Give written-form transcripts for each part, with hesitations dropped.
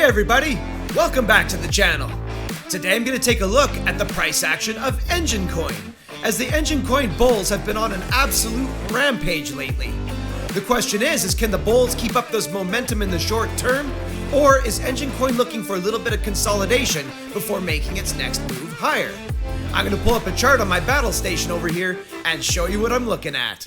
everybody, welcome back to the channel. Today I'm going to take a look at the price action of Enjin Coin, as the Enjin Coin bulls have been on an absolute rampage lately. The question is can the bulls keep up this momentum in the short term, or is Enjin Coin looking for a little bit of consolidation before making its next move higher? I'm going to pull up a chart on my battle station over here and show you what I'm looking at.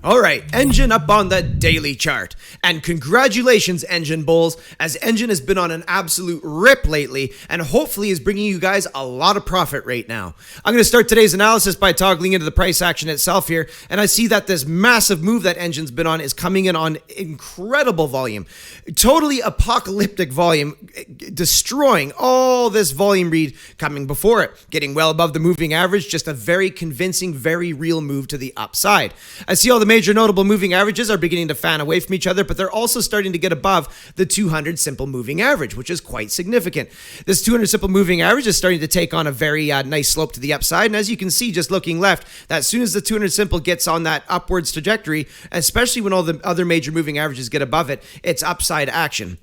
Alright, Enjin up on the daily chart. And congratulations, Enjin bulls, as Enjin has been on an absolute rip lately and hopefully is bringing you guys a lot of profit right now. I'm going to start today's analysis by toggling into the price action itself here, and I see that this massive move that Enjin's been on is coming in on incredible volume. Totally apocalyptic volume, destroying all this volume read coming before it. Getting well above the moving average, just a very convincing, very real move to the upside. I see all the major notable moving averages are beginning to fan away from each other, but they're also starting to get above the 200 simple moving average, which is quite significant. This 200 simple moving average is starting to take on a very nice slope to the upside, and as you can see just looking left, that as soon as the 200 simple gets on that upwards trajectory, especially when all the other major moving averages get above it, it's upside action.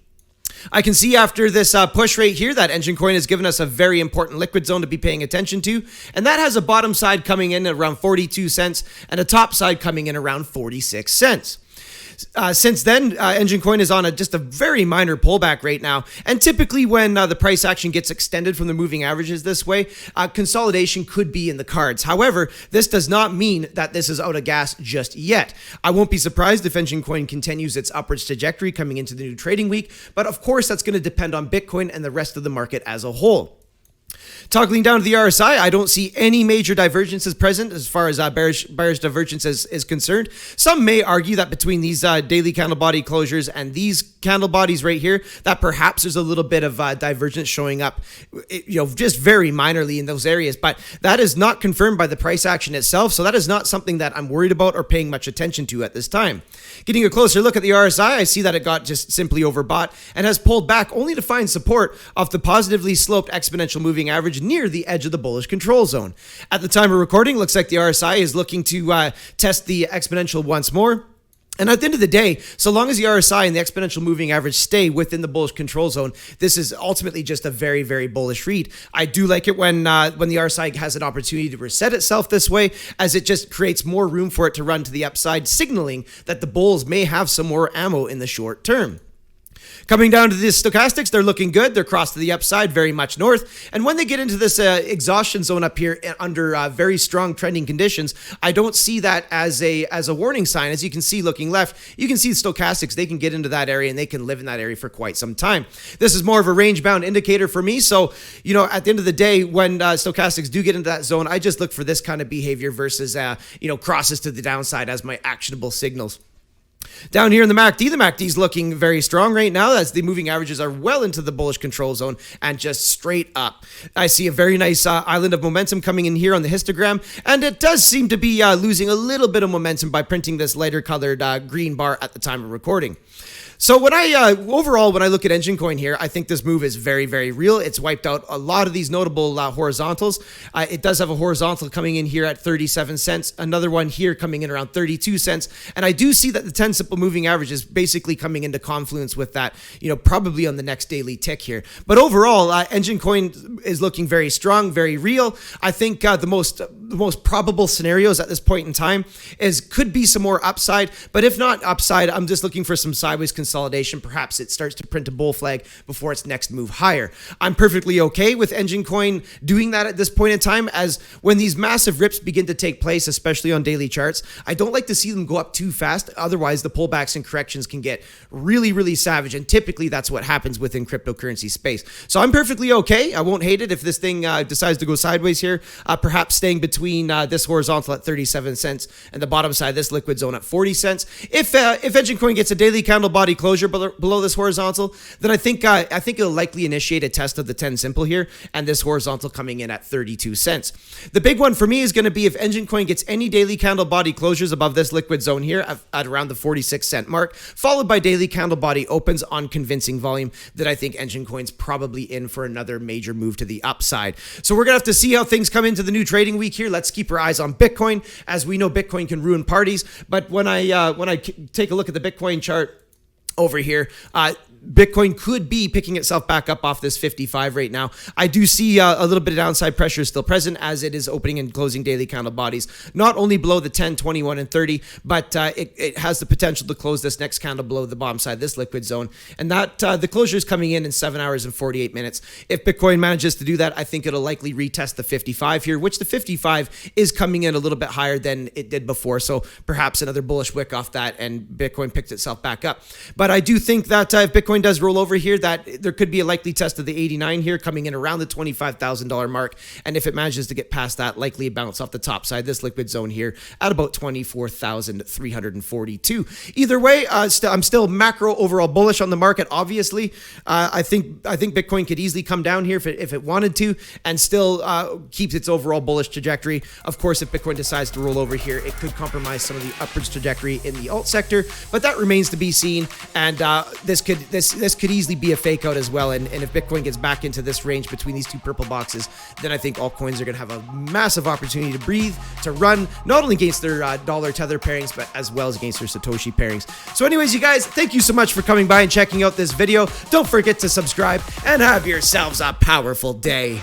I can see after this push right here that Enjin Coin has given us a very important liquid zone to be paying attention to, and that has a bottom side coming in at around 42 cents and a top side coming in around 46 cents. Since then, Enjin Coin is on just a very minor pullback right now, and typically when the price action gets extended from the moving averages this way, consolidation could be in the cards. However, this does not mean that this is out of gas just yet. I won't be surprised if Enjin Coin continues its upwards trajectory coming into the new trading week, but of course that's going to depend on Bitcoin and the rest of the market as a whole. Toggling down to the RSI, I don't see any major divergences present as far as bearish divergence is concerned. Some may argue that between these daily candle body closures and these candle bodies right here, that perhaps there's a little bit of divergence showing up, just very minorly in those areas. But that is not confirmed by the price action itself, so that is not something that I'm worried about or paying much attention to at this time. Getting a closer look at the RSI, I see that it got just simply overbought and has pulled back only to find support off the positively sloped exponential moving average near the edge of the bullish control zone. At the time of recording, looks like the RSI is looking to test the exponential once more. And at the end of the day, so long as the RSI and the exponential moving average stay within the bullish control zone, this is ultimately just a very, very bullish read. I do like it when the RSI has an opportunity to reset itself this way, as it just creates more room for it to run to the upside, signaling that the bulls may have some more ammo in the short term. Coming down to the stochastics, they're looking good. They're crossed to the upside, very much north. And when they get into this exhaustion zone up here under very strong trending conditions, I don't see that as a warning sign. As you can see looking left, you can see the stochastics. They can get into that area and they can live in that area for quite some time. This is more of a range-bound indicator for me. So, at the end of the day, when stochastics do get into that zone, I just look for this kind of behavior versus, crosses to the downside as my actionable signals. Down here in the MACD is looking very strong right now as the moving averages are well into the bullish control zone and just straight up. I see a very nice island of momentum coming in here on the histogram, and it does seem to be losing a little bit of momentum by printing this lighter colored green bar at the time of recording. So when overall, when I look at Enjin Coin here, I think this move is very, very real. It's wiped out a lot of these notable horizontals. It does have a horizontal coming in here at 37 cents, another one here coming in around 32 cents. And I do see that the 10 simple moving average is basically coming into confluence with that, probably on the next daily tick here. But overall, Enjin Coin is looking very strong, very real. I think the most probable scenarios at this point in time could be some more upside, but if not upside, I'm just looking for some sideways consolidation. Perhaps it starts to print a bull flag before its next move higher. I'm perfectly okay with Enjin Coin doing that at this point in time, as when these massive rips begin to take place, especially on daily charts, I don't like to see them go up too fast. Otherwise, the pullbacks and corrections can get really, really savage, and typically that's what happens within cryptocurrency space. So I'm perfectly okay. I won't hate it if this thing decides to go sideways here, perhaps staying between this horizontal at 37 cents and the bottom side, this liquid zone at 40 cents. If Enjin Coin gets a daily candle body closure below this horizontal, then I think it'll likely initiate a test of the 10 simple here, and this horizontal coming in at 32 cents. The big one for me is going to be if Enjin Coin gets any daily candle body closures above this liquid zone here at around the 46 cent mark, followed by daily candle body opens on convincing volume, that I think Enjin Coin's probably in for another major move to the upside. So we're gonna have to see how things come into the new trading week here. Let's keep our eyes on Bitcoin, as we know Bitcoin can ruin parties. But when I take a look at the Bitcoin chart over here, Bitcoin could be picking itself back up off this 55 right now. I do see a little bit of downside pressure still present as it is opening and closing daily candle bodies, not only below the 10, 21, and 30, but it has the potential to close this next candle below the bottom side, this liquid zone. And that the closure is coming in 7 hours and 48 minutes. If Bitcoin manages to do that, I think it'll likely retest the 55 here, which the 55 is coming in a little bit higher than it did before. So perhaps another bullish wick off that and Bitcoin picked itself back up. But I do think that if Bitcoin does roll over here, that there could be a likely test of the 89 here, coming in around the $25,000 mark. And if it manages to get past that, likely a bounce off the top side, this liquid zone here at about 24,342. Either way, I'm still macro overall bullish on the market. Obviously, I think Bitcoin could easily come down here if it wanted to, and still keeps its overall bullish trajectory. Of course, if Bitcoin decides to roll over here, it could compromise some of the upwards trajectory in the alt sector, but that remains to be seen. And this could easily be a fake out as well. And if Bitcoin gets back into this range between these two purple boxes, then I think altcoins are going to have a massive opportunity to breathe, to run, not only against their dollar tether pairings, but as well as against their Satoshi pairings. So anyways, you guys, thank you so much for coming by and checking out this video. Don't forget to subscribe and have yourselves a powerful day.